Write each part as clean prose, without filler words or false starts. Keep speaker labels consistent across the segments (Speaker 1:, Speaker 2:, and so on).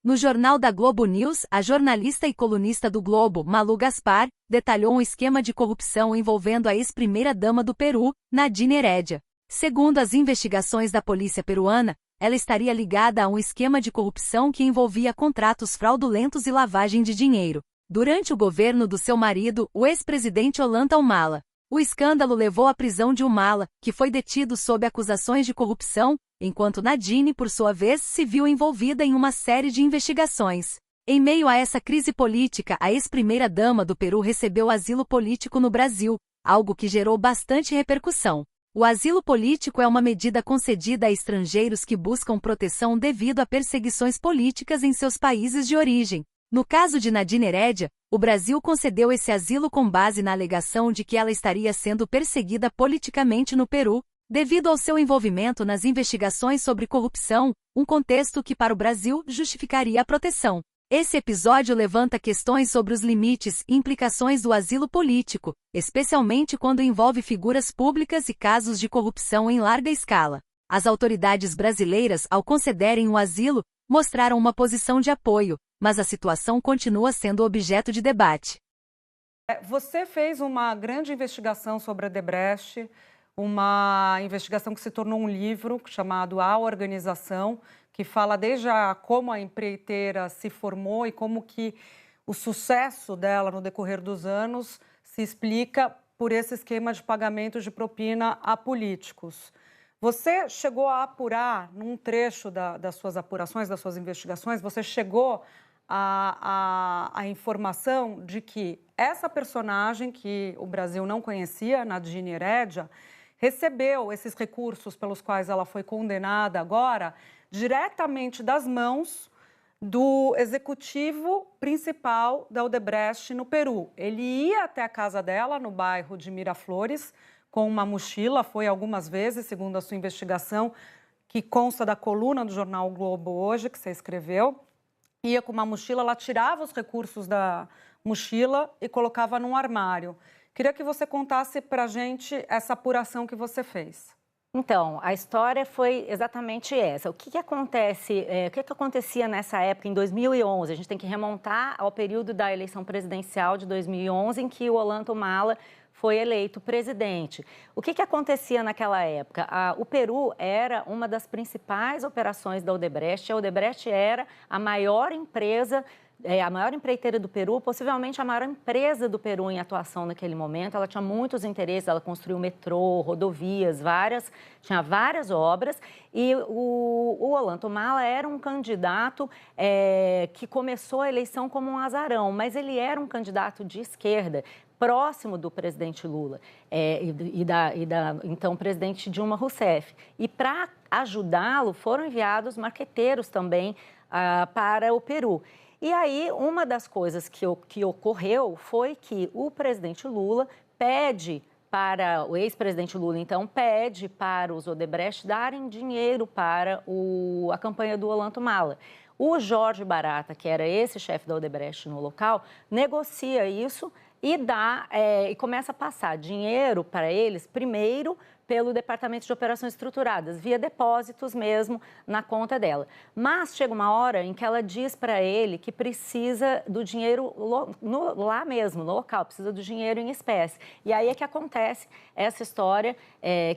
Speaker 1: No Jornal da Globo News, a jornalista e colunista do Globo, Malu Gaspar, detalhou um esquema de corrupção envolvendo a ex-primeira-dama do Peru, Nadine Heredia. Segundo as investigações da polícia peruana, ela estaria ligada a um esquema de corrupção que envolvia contratos fraudulentos e lavagem de dinheiro. Durante o governo do seu marido, o ex-presidente Ollanta Humala. O escândalo levou à prisão de Humala, que foi detido sob acusações de corrupção, enquanto Nadine, por sua vez, se viu envolvida em uma série de investigações. Em meio a essa crise política, a ex-primeira-dama do Peru recebeu asilo político no Brasil, algo que gerou bastante repercussão. O asilo político é uma medida concedida a estrangeiros que buscam proteção devido a perseguições políticas em seus países de origem. No caso de Nadine Heredia, o Brasil concedeu esse asilo com base na alegação de que ela estaria sendo perseguida politicamente no Peru, devido ao seu envolvimento nas investigações sobre corrupção, um contexto que para o Brasil justificaria a proteção. Esse episódio levanta questões sobre os limites e implicações do asilo político, especialmente quando envolve figuras públicas e casos de corrupção em larga escala. As autoridades brasileiras, ao concederem o asilo, mostraram uma posição de apoio, mas a situação continua sendo objeto de debate.
Speaker 2: Você fez uma grande investigação sobre a Odebrecht, uma investigação que se tornou um livro chamado A Organização, que fala desde como a empreiteira se formou e como que o sucesso dela no decorrer dos anos se explica por esse esquema de pagamento de propina a políticos. Você chegou a apurar, num trecho das suas apurações, das suas investigações, você chegou a informação de que essa personagem, que o Brasil não conhecia, Nadine Heredia, recebeu esses recursos pelos quais ela foi condenada agora, diretamente das mãos do executivo principal da Odebrecht no Peru. Ele ia até a casa dela, no bairro de Miraflores, com uma mochila, foi algumas vezes, segundo a sua investigação, que consta da coluna do jornal o Globo hoje, que você escreveu. Ia com uma mochila, ela tirava os recursos da mochila e colocava num armário. Queria que você contasse para a gente essa apuração que você fez.
Speaker 3: Então, a história foi exatamente essa. O que acontece, o que acontecia nessa época, em 2011? A gente tem que remontar ao período da eleição presidencial de 2011, em que o Ollanta Humala foi eleito presidente. O que acontecia naquela época? O Peru era uma das principais operações da Odebrecht. A Odebrecht era a maior empresa, a maior empreiteira do Peru, possivelmente a maior empresa do Peru em atuação naquele momento. Ela tinha muitos interesses, ela construiu metrô, rodovias, tinha várias obras. E o Ollanta Humala era um candidato que começou a eleição como um azarão, mas ele era um candidato de esquerda, próximo do presidente Lula e da então presidente Dilma Rousseff. E para ajudá-lo foram enviados marqueteiros também para o Peru. E aí uma das coisas que ocorreu foi que o presidente Lula o ex-presidente Lula, então, pede para os Odebrecht darem dinheiro para a campanha do Ollanta Humala. O Jorge Barata, que era esse chefe da Odebrecht no local, negocia isso e começa a passar dinheiro para eles, primeiro pelo Departamento de Operações Estruturadas, via depósitos mesmo na conta dela. Mas chega uma hora em que ela diz para ele que precisa do dinheiro lá mesmo, no local, precisa do dinheiro em espécie. E aí é que acontece essa história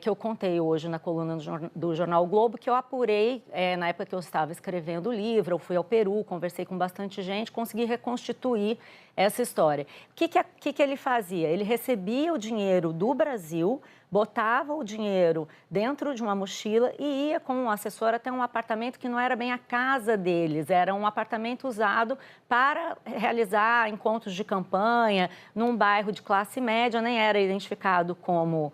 Speaker 3: que eu contei hoje na coluna do Jornal o Globo, que eu apurei na época que eu estava escrevendo o livro. Eu fui ao Peru, conversei com bastante gente, consegui reconstituir essa história. O que ele fazia? Ele recebia o dinheiro do Brasil, botava o dinheiro dentro de uma mochila e ia com um assessor até um apartamento que não era bem a casa deles, era um apartamento usado para realizar encontros de campanha num bairro de classe média, nem era identificado como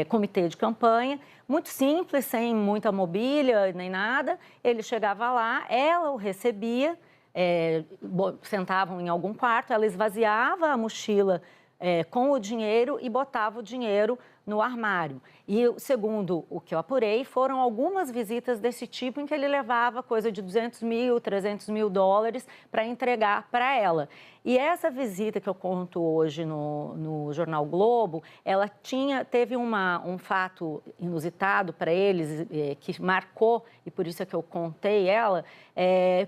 Speaker 3: comitê de campanha, muito simples, sem muita mobília nem nada. Ele chegava lá, ela o recebia, sentavam em algum quarto, ela esvaziava a mochila com o dinheiro e botava o dinheiro no armário. E, segundo o que eu apurei, foram algumas visitas desse tipo em que ele levava coisa de 200 mil, 300 mil dólares para entregar para ela. E essa visita que eu conto hoje no Jornal Globo, ela teve um fato inusitado para eles, que marcou, e por isso é que eu contei ela,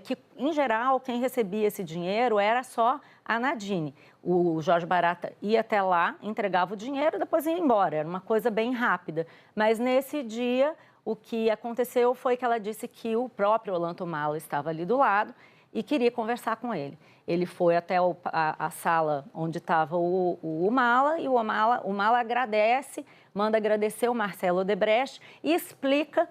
Speaker 3: que, em geral, quem recebia esse dinheiro era só a Nadine. O Jorge Barata ia até lá, entregava o dinheiro e depois ia embora. Era uma coisa bem rápida. Mas nesse dia, o que aconteceu foi que ela disse que o próprio Ollanta Humala estava ali do lado e queria conversar com ele. Ele foi até a sala onde estava o Humala e o Humala agradece, manda agradecer o Marcelo Odebrecht e explica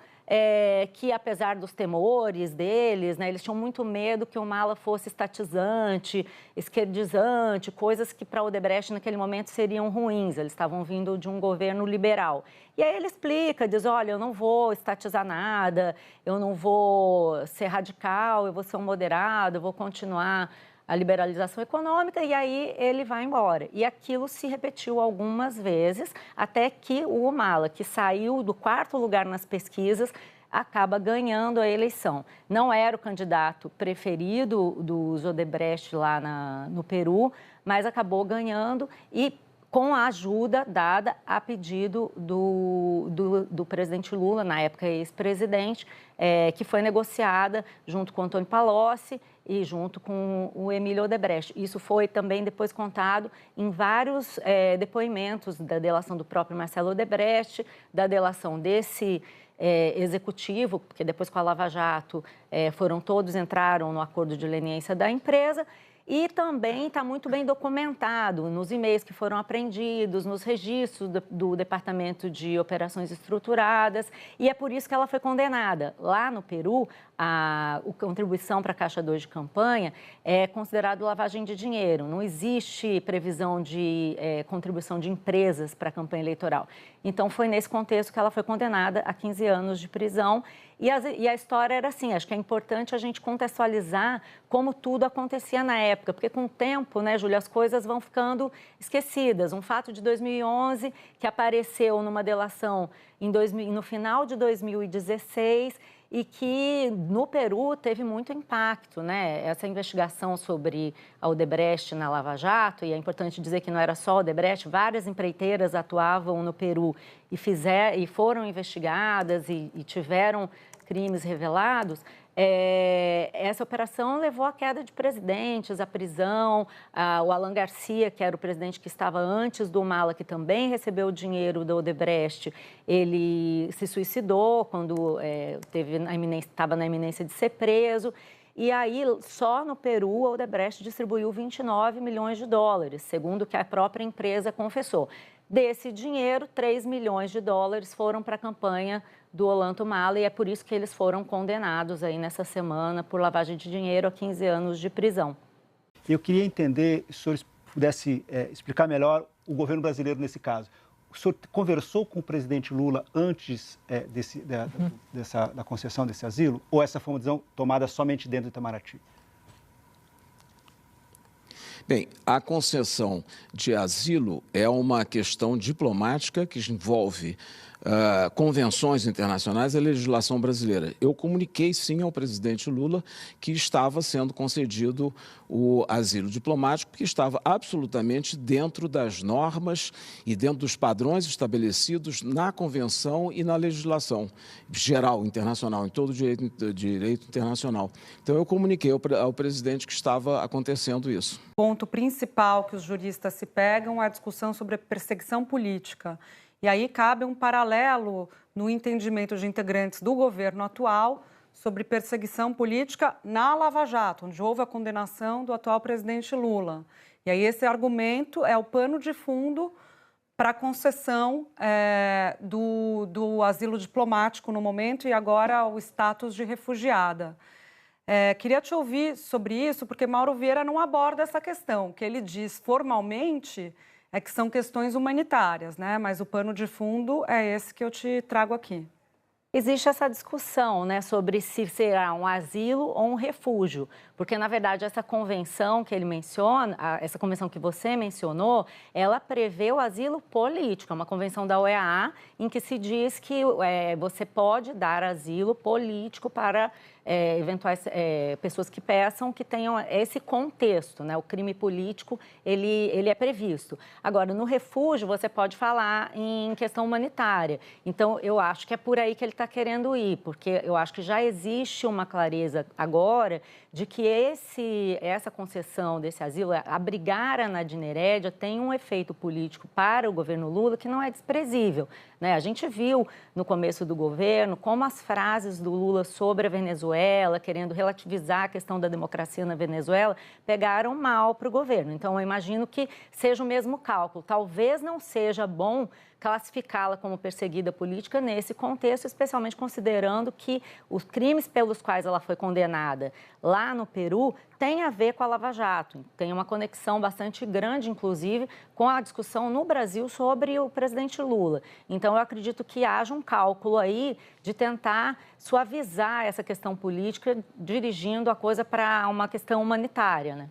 Speaker 3: que, apesar dos temores deles, né, eles tinham muito medo que o Humala fosse estatizante, esquerdizante, coisas que para o Odebrecht naquele momento seriam ruins. Eles estavam vindo de um governo liberal. E aí ele explica, diz, olha, eu não vou estatizar nada, eu não vou ser radical, eu vou ser um moderado, eu vou continuar a liberalização econômica, e aí ele vai embora. E aquilo se repetiu algumas vezes, até que o Humala, que saiu do 4º lugar nas pesquisas, acaba ganhando a eleição. Não era o candidato preferido dos Odebrecht lá no Peru, mas acabou ganhando e com a ajuda dada a pedido do presidente Lula, na época ex-presidente, que foi negociada junto com o Antônio Palocci e junto com o Emílio Odebrecht. Isso foi também depois contado em vários depoimentos da delação do próprio Marcelo Odebrecht, da delação desse executivo, porque depois com a Lava Jato todos entraram no acordo de leniência da empresa. E também está muito bem documentado nos e-mails que foram apreendidos, nos registros do Departamento de Operações Estruturadas, e é por isso que ela foi condenada. Lá no Peru, a contribuição para a Caixa 2 de campanha é considerado lavagem de dinheiro. Não existe previsão de contribuição de empresas para a campanha eleitoral. Então, foi nesse contexto que ela foi condenada a 15 anos de prisão. E a história era assim, acho que é importante a gente contextualizar como tudo acontecia na época, porque com o tempo, né, Júlia, as coisas vão ficando esquecidas. Um fato de 2011 que apareceu numa delação no final de 2016 e que no Peru teve muito impacto, né? Essa investigação sobre a Odebrecht na Lava Jato, e é importante dizer que não era só a Odebrecht, várias empreiteiras atuavam no Peru e foram investigadas e tiveram crimes revelados. Essa operação levou à queda de presidentes, à prisão. O Alan Garcia, que era o presidente que estava antes do Humala, que também recebeu o dinheiro do Odebrecht, ele se suicidou quando estava na iminência de ser preso. E aí, só no Peru, a Odebrecht distribuiu 29 milhões de dólares, segundo o que a própria empresa confessou. Desse dinheiro, 3 milhões de dólares foram para a campanha do Ollanta Humala e é por isso que eles foram condenados aí nessa semana por lavagem de dinheiro a 15 anos de prisão.
Speaker 4: Eu queria entender, se o senhor pudesse explicar melhor o governo brasileiro nesse caso. O senhor conversou com o presidente Lula antes da concessão desse asilo? Ou essa foi uma decisão tomada somente dentro do Itamaraty?
Speaker 5: Bem, a concessão de asilo é uma questão diplomática que envolve convenções internacionais e a legislação brasileira. Eu comuniquei, sim, ao presidente Lula que estava sendo concedido o asilo diplomático, que estava absolutamente dentro das normas e dentro dos padrões estabelecidos na convenção e na legislação geral internacional, em todo o direito internacional. Então, eu comuniquei ao presidente que estava acontecendo isso.
Speaker 2: O ponto principal que os juristas se pegam é a discussão sobre a perseguição política. E aí cabe um paralelo no entendimento de integrantes do governo atual sobre perseguição política na Lava Jato, onde houve a condenação do atual presidente Lula. E aí esse argumento é o pano de fundo para a concessão do asilo diplomático no momento e agora o status de refugiada. Queria te ouvir sobre isso, porque Mauro Vieira não aborda essa questão. O que ele diz formalmente é que são questões humanitárias, né? Mas o pano de fundo é esse que eu te trago aqui.
Speaker 3: Existe essa discussão, né, sobre se será um asilo ou um refúgio, porque, na verdade, essa convenção que ele menciona, essa convenção que você mencionou, ela prevê o asilo político, é uma convenção da OEA em que se diz que você pode dar asilo político para eventuais pessoas que peçam, que tenham esse contexto, né? O crime político, ele é previsto. Agora, no refúgio, você pode falar em questão humanitária. Então, eu acho que é por aí que ele está querendo ir, porque eu acho que já existe uma clareza agora de que essa concessão desse asilo, abrigar a Nadine Heredia, tem um efeito político para o governo Lula que não é desprezível, né? A gente viu no começo do governo como as frases do Lula sobre a Venezuela, querendo relativizar a questão da democracia na Venezuela, pegaram mal para o governo. Então, eu imagino que seja o mesmo cálculo. Talvez não seja bom classificá-la como perseguida política nesse contexto, especialmente considerando que os crimes pelos quais ela foi condenada lá no Peru têm a ver com a Lava Jato. Tem uma conexão bastante grande, inclusive, com a discussão no Brasil sobre o presidente Lula. Então, eu acredito que haja um cálculo aí de tentar suavizar essa questão política, dirigindo a coisa para uma questão humanitária, né?